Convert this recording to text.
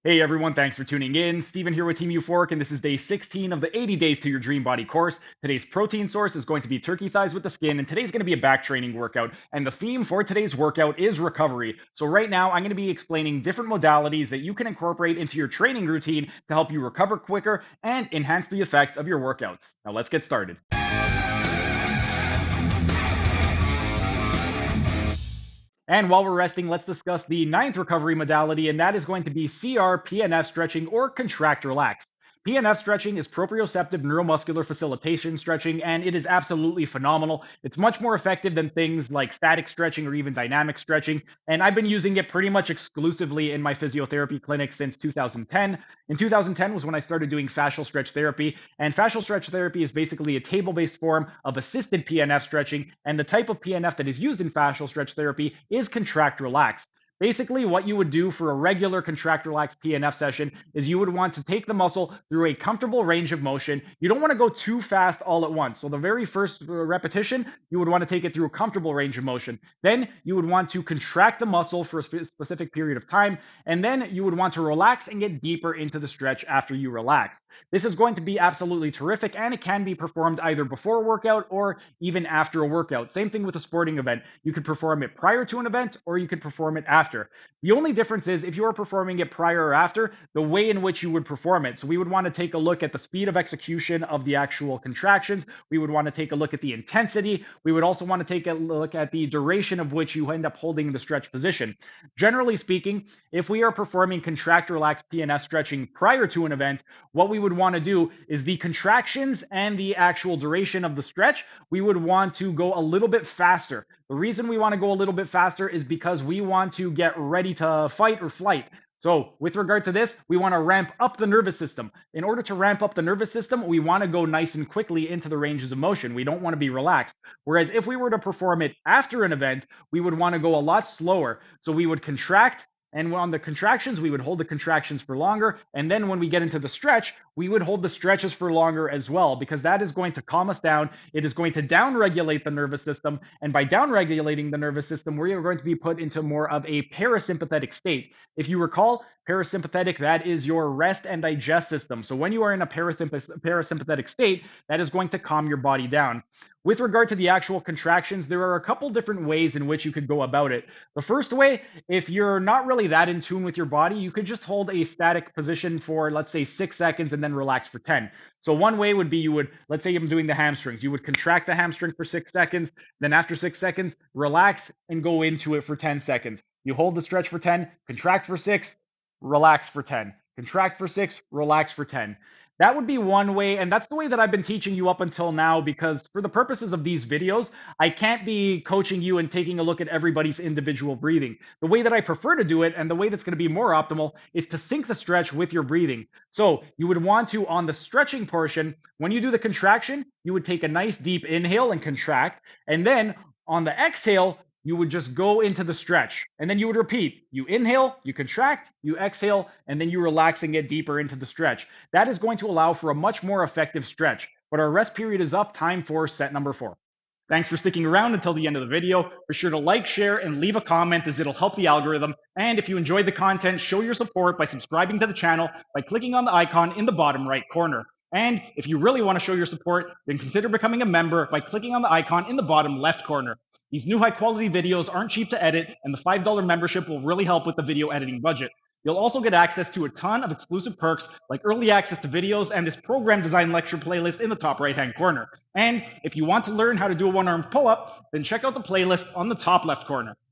Hey everyone, thanks for tuning in. Steven here with Team Euphoric, and this is day 16 of the 80 Days to Your Dream Body course. Today's protein source is going to be turkey thighs with the skin, and today's going to be a back training workout. And the theme for today's workout is recovery. So, right now, I'm going to be explaining different modalities that you can incorporate into your training routine to help you recover quicker and enhance the effects of your workouts. Now, let's get started. And while we're resting, let's discuss the ninth recovery modality, and that is going to be CR PNF stretching or contract relax. PNF stretching is proprioceptive neuromuscular facilitation stretching, and it is absolutely phenomenal. It's much more effective than things like static stretching or even dynamic stretching, and I've been using it pretty much exclusively in my physiotherapy clinic since 2010. In 2010 was when I started doing fascial stretch therapy, and fascial stretch therapy is basically a table-based form of assisted PNF stretching, and the type of PNF that is used in fascial stretch therapy is contract relax. Basically, what you would do for a regular contract relax PNF session is you would want to take the muscle through a comfortable range of motion. You don't want to go too fast all at once. So, the very first repetition, you would want to take it through a comfortable range of motion. Then, you would want to contract the muscle for a specific period of time. And then, you would want to relax and get deeper into the stretch after you relax. This is going to be absolutely terrific, and it can be performed either before a workout or even after a workout. Same thing with a sporting event. You could perform it prior to an event, or you could perform it after. The only difference is if you are performing it prior or after, the way in which you would perform it. So we would want to take a look at the speed of execution of the actual contractions. We would want to take a look at the intensity. We would also want to take a look at the duration of which you end up holding the stretch position. Generally speaking, if we are performing contract relax PNF stretching prior to an event, what we would want to do is the contractions and the actual duration of the stretch, we would want to go a little bit faster. The reason we want to go a little bit faster is because we want to get ready to fight or flight. So, with regard to this, we want to ramp up the nervous system. In order to ramp up the nervous system, we want to go nice and quickly into the ranges of motion. We don't want to be relaxed. Whereas if we were to perform it after an event, we would want to go a lot slower. So, we would contract. And on the contractions, we would hold the contractions for longer. And then when we get into the stretch, we would hold the stretches for longer as well, because that is going to calm us down. It is going to downregulate the nervous system. And by downregulating the nervous system, we are going to be put into more of a parasympathetic state. If you recall, parasympathetic, that is your rest and digest system. So when you are in a parasympathetic state, that is going to calm your body down. With regard to the actual contractions, there are a couple different ways in which you could go about it. The first way, if you're not really that in tune with your body, you could just hold a static position for, let's say, 6 seconds and then relax for 10. So one way would be you would, let's say I'm doing the hamstrings, you would contract the hamstring for 6 seconds, then after 6 seconds, relax and go into it for 10 seconds. You hold the stretch for 10, contract for 6, relax for 10. Contract for 6, relax for 10. That would be one way, and that's the way that I've been teaching you up until now, because for the purposes of these videos, I can't be coaching you and taking a look at everybody's individual breathing. The way that I prefer to do it, and the way that's going to be more optimal, is to sync the stretch with your breathing. So you would want to, on the stretching portion, when you do the contraction, you would take a nice deep inhale and contract, and then on the exhale, you would just go into the stretch, and then you would repeat. You inhale, you contract, you exhale, and then you relax and get deeper into the stretch. That is going to allow for a much more effective stretch. But our rest period is up. Time for set number 4. Thanks for sticking around until the end of the video. Be sure to like, share, and leave a comment, as it'll help the algorithm. And if you enjoyed the content, show your support by subscribing to the channel by clicking on the icon in the bottom right corner. And if you really want to show your support, then consider becoming a member by clicking on the icon in the bottom left corner. These new high-quality videos aren't cheap to edit, and the $5 membership will really help with the video editing budget. You'll also get access to a ton of exclusive perks, like early access to videos and this program design lecture playlist in the top right-hand corner. And if you want to learn how to do a one-armed pull-up, then check out the playlist on the top left corner.